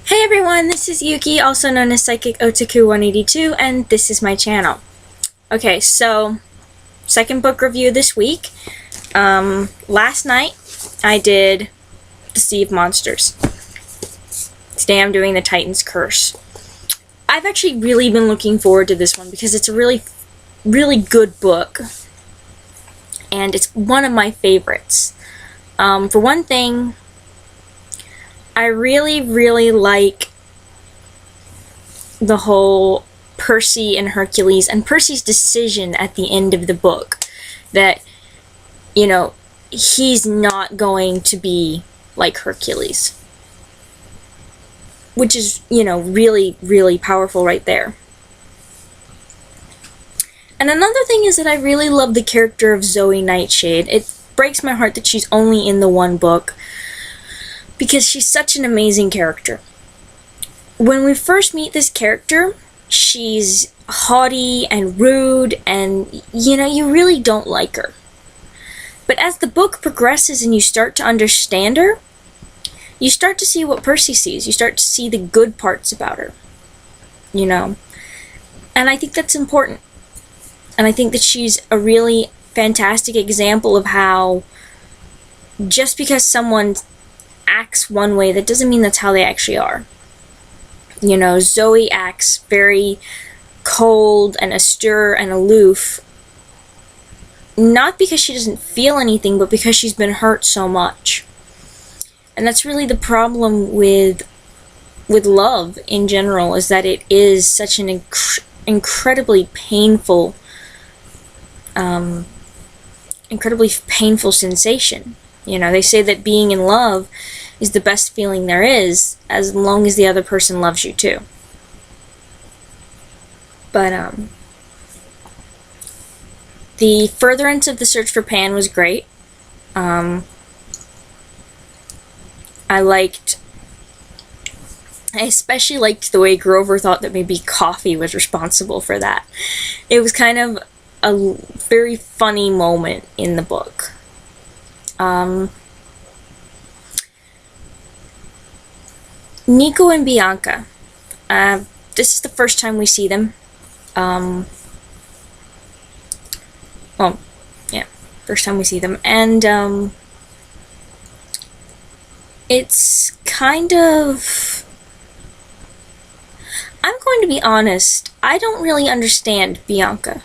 Hey everyone, this is Yuki, also known as Psychic Otaku 182, and this is my channel. Okay, so, second book review this week. Last night, I did The Sea of Monsters. Today I'm doing The Titan's Curse. I've actually really been looking forward to this one because it's a really good book. And it's one of my favorites. For one thing, I really like the whole Percy and Hercules, and Percy's decision at the end of the book that, you know, he's not going to be like Hercules. Which is, you know, really powerful right there. And another thing is that I really love the character of Zoe Nightshade. It breaks my heart that she's only in the one book, because she's such an amazing character. When we first meet this character, she's haughty and rude, and, you know, you really don't like her. But as the book progresses and you start to understand her, you start to see what Percy sees. You start to see the good parts about her, you know. And I think that's important. And I think that she's a really fantastic example of how just because someone acts one way, that doesn't mean that's how they actually are. You know, Zoe acts very cold and austere and aloof, not because she doesn't feel anything, but because she's been hurt so much. And that's really the problem with love in general, is that it is such an incredibly painful sensation. You know, they say that being in love is the best feeling there is, as long as the other person loves you too. But, the furtherance of the search for Pan was great. I especially liked the way Grover thought that maybe coffee was responsible for that. It was kind of a very funny moment in the book. Nico and Bianca. This is the first time we see them. First time we see them. And, it's kind of... I'm going to be honest, I don't really understand Bianca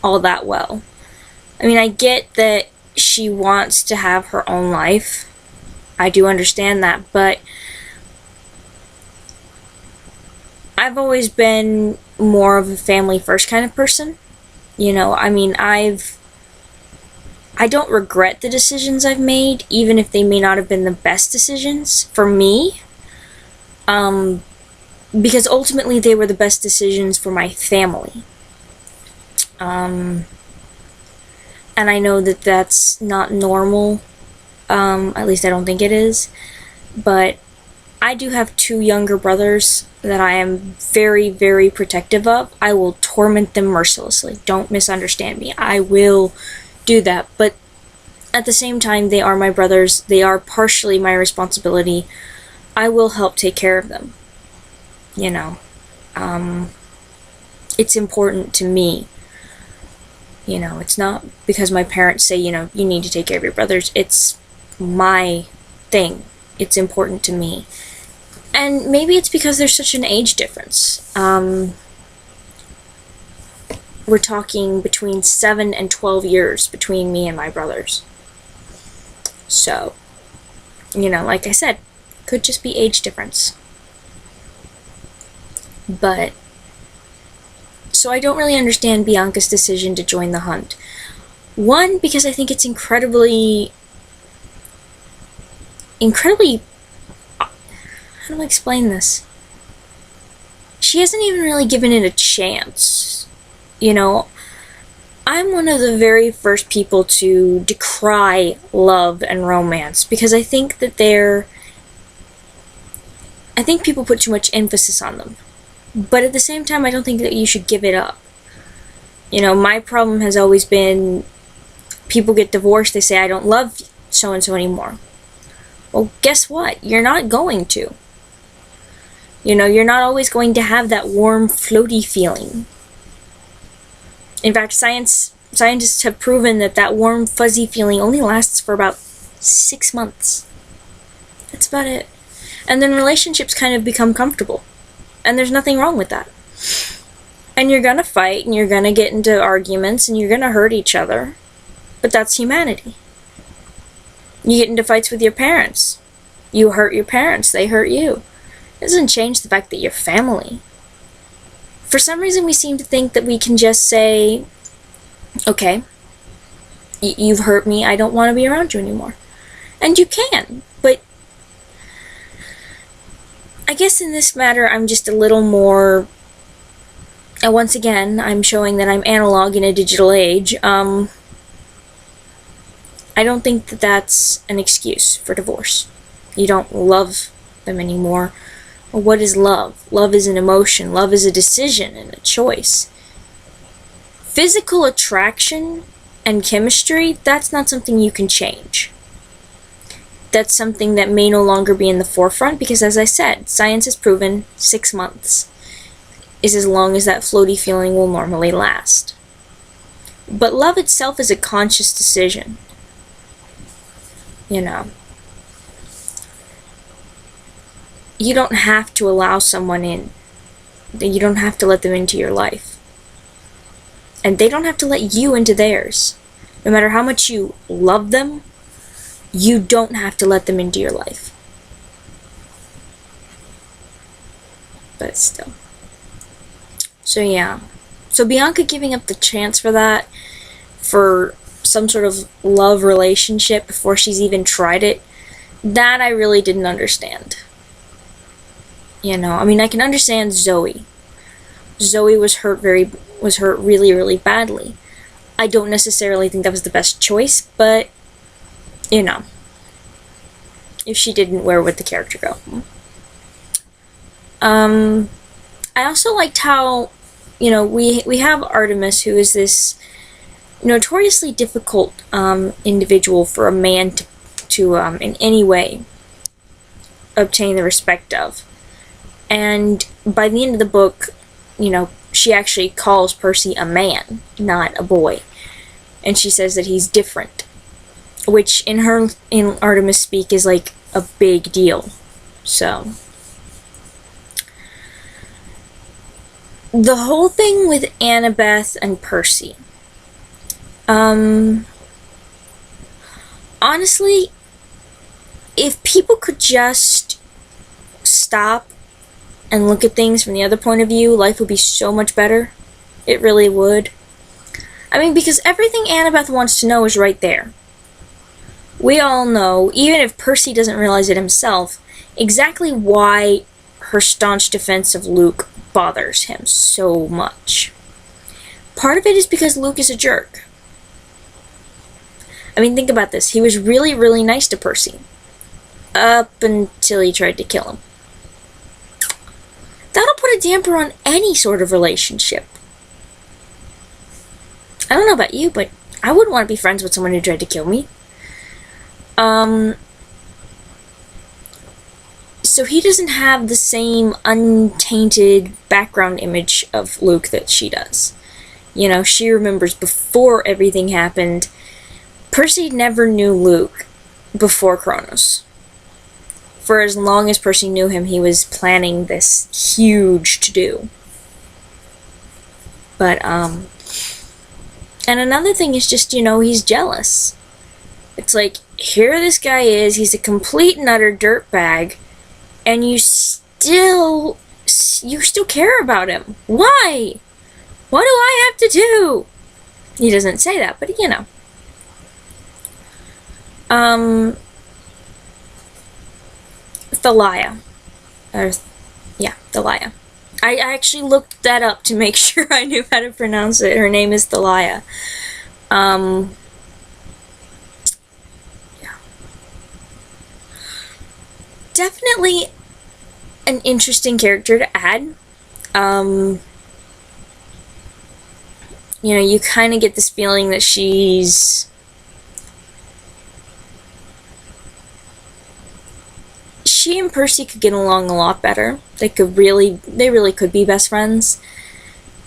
all that well. I mean, I get that she wants to have her own life. I do understand that, but I've always been more of a family first kind of person. You know, I mean, I don't regret the decisions I've made, even if they may not have been the best decisions for me. Because ultimately they were the best decisions for my family. And I know that that's not normal. At least I don't think it is. But I do have two younger brothers that I am very protective of. I will torment them mercilessly. Don't misunderstand me. I will do that. But at the same time, they are my brothers. They are partially my responsibility. I will help take care of them. You know. It's important to me. You know, it's not because my parents say, you know, you need to take care of your brothers. It's my thing. It's important to me. And maybe it's because there's such an age difference. We're talking between 7 and 12 years between me and my brothers. So, you know, like I said, could just be age difference. But, so I don't really understand Bianca's decision to join the hunt. One, because I think it's incredibly, how do I explain this? She hasn't even really given it a chance. You know, I'm one of the very first people to decry love and romance, because I think that I think people put too much emphasis on them. But at the same time, I don't think that you should give it up. You know, my problem has always been, people get divorced, they say, I don't love so-and-so anymore. Well, guess what? You're not going to. You know, you're not always going to have that warm, floaty feeling. In fact, scientists have proven that that warm, fuzzy feeling only lasts for about 6 months. That's about it. And then relationships kind of become comfortable. And there's nothing wrong with that. And you're gonna fight, and you're gonna get into arguments, and you're gonna hurt each other. But that's humanity. You get into fights with your parents. You hurt your parents, they hurt you. It doesn't change the fact that you're family. For some reason, we seem to think that we can just say, okay, you've hurt me, I don't want to be around you anymore. And you can, but I guess in this matter, I'm just a little more, once again, I'm showing that I'm analog in a digital age. I don't think that that's an excuse for divorce. You don't love them anymore. Well, what is love? Love is an emotion. Love is a decision and a choice. Physical attraction and chemistry, that's not something you can change. That's something that may no longer be in the forefront because, as I said, science has proven 6 months is as long as that floaty feeling will normally last. But love itself is a conscious decision. You know. You don't have to allow someone in. You don't have to let them into your life. And they don't have to let you into theirs. No matter how much you love them, you don't have to let them into your life. But still. So yeah. So Bianca giving up the chance for that, for some sort of love relationship before she's even tried it, that I really didn't understand. You know, I mean, I can understand Zoe. Zoe was hurt really, really badly. I don't necessarily think that was the best choice, but, you know, if she didn't, where would the character go? I also liked how, you know, we have Artemis, who is this notoriously difficult individual for a man to in any way obtain the respect of. And by the end of the book, you know, she actually calls Percy a man, not a boy. And she says that he's different. Which in Artemis speak is like a big deal. So the whole thing with Annabeth and Percy. Honestly, if people could just stop and look at things from the other point of view, life would be so much better. It really would. I mean, because everything Annabeth wants to know is right there. We all know, even if Percy doesn't realize it himself, exactly why her staunch defense of Luke bothers him so much. Part of it is because Luke is a jerk. I mean, think about this. He was really, really nice to Percy. Up until he tried to kill him. That'll put a damper on any sort of relationship. I don't know about you, but I wouldn't want to be friends with someone who tried to kill me. So he doesn't have the same untainted background image of Luke that she does. You know, she remembers before everything happened. Percy never knew Luke before Kronos. For as long as Percy knew him, he was planning this huge to-do. But, and another thing is just, you know, he's jealous. It's like, here this guy is, he's a complete and utter dirtbag, and you still care about him. Why? What do I have to do? He doesn't say that, but you know. Thalia. Thalia. I actually looked that up to make sure I knew how to pronounce it. Her name is Thalia. Yeah. Definitely an interesting character to add. You know, you kind of get this feeling that she's she and Percy could get along a lot better. They really could be best friends.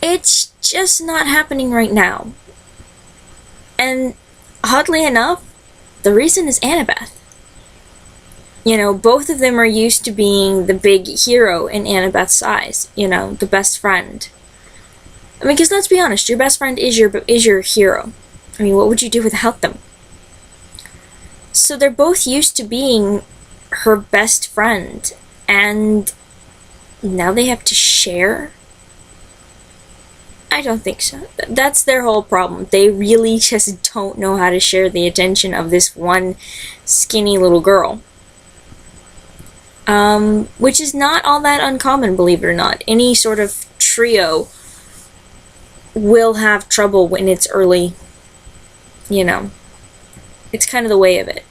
It's just not happening right now. And oddly enough, the reason is Annabeth. You know, both of them are used to being the big hero in Annabeth's eyes. You know, the best friend. I mean, because let's be honest, your best friend is your hero. I mean, what would you do without them? So they're both used to being her best friend, and now they have to share? I don't think so. That's their whole problem. They really just don't know how to share the attention of this one skinny little girl. Which is not all that uncommon, believe it or not. Any sort of trio will have trouble when it's early. You know, it's kind of the way of it.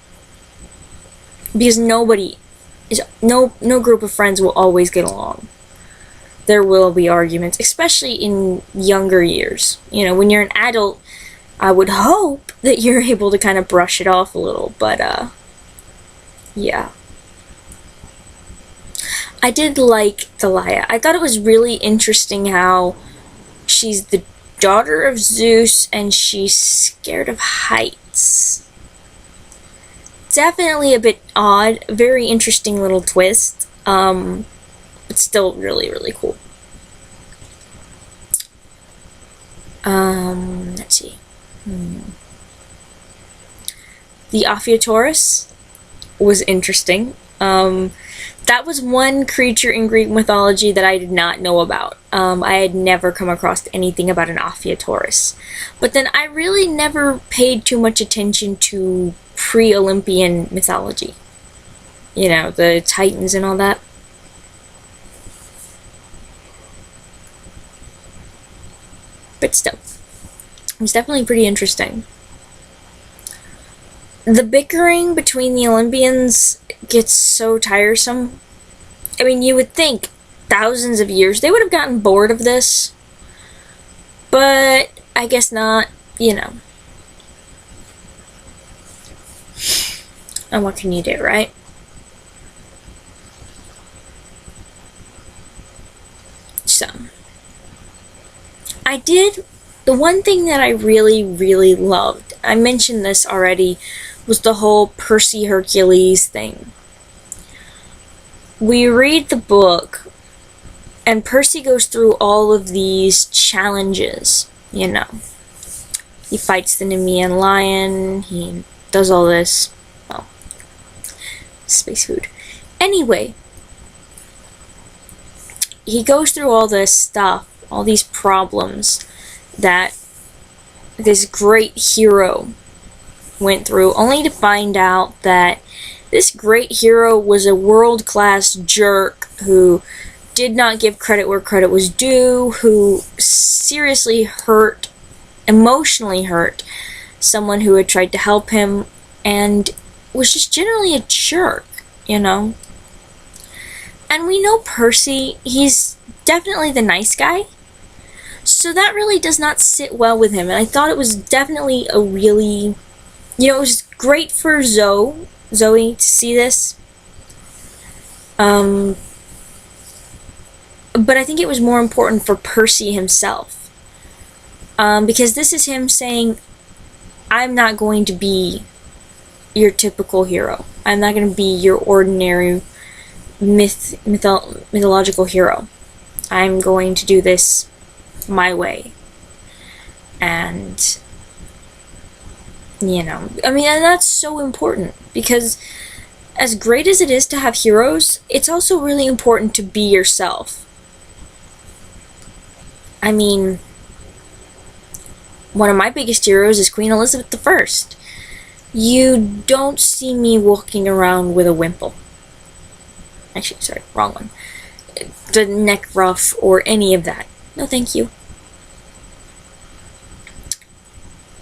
Because no group of friends will always get along. There will be arguments, especially in younger years. You know, when you're an adult, I would hope that you're able to kind of brush it off a little, but, yeah. I did like Thalia. I thought it was really interesting how she's the daughter of Zeus and she's scared of heights. Definitely a bit odd. Very interesting little twist. But still really, really cool. Let's see. The Ophiuchorus was interesting. That was one creature in Greek mythology that I did not know about. I had never come across anything about an Ophiuchorus. But then I really never paid too much attention to pre-Olympian mythology. You know, the Titans and all that. But still, it was definitely pretty interesting. The bickering between the Olympians gets so tiresome. I mean, you would think thousands of years they would have gotten bored of this. But I guess not, you know. And what can you do, right? So, the one thing that I really, really loved, I mentioned this already, was the whole Percy Hercules thing. We read the book, and Percy goes through all of these challenges, you know. He fights the Nemean lion, he does all this. Well, space food. Anyway, he goes through all this stuff, all these problems that this great hero went through, only to find out that this great hero was a world-class jerk who did not give credit where credit was due, who seriously hurt, emotionally hurt, someone who had tried to help him, and was just generally a jerk, you know? And we know Percy, he's definitely the nice guy, so that really does not sit well with him, and I thought it was definitely a really, you know, it was great for Zoe to see this. But I think it was more important for Percy himself. Because this is him saying, I'm not going to be your typical hero. I'm not going to be your ordinary mythological hero. I'm going to do this my way. And, you know, I mean, and that's so important, because as great as it is to have heroes, it's also really important to be yourself. I mean, one of my biggest heroes is Queen Elizabeth I. You don't see me walking around with a wimple. Actually, sorry, wrong one. The neck ruff or any of that. No, thank you.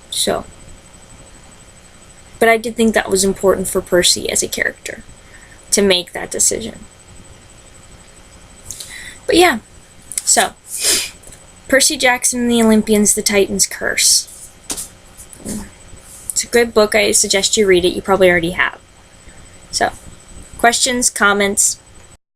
So, but I did think that was important for Percy as a character to make that decision. But yeah, so Percy Jackson and the Olympians, the Titans Curse. It's a good book. I suggest you read it. You probably already have. So, Questions, comments,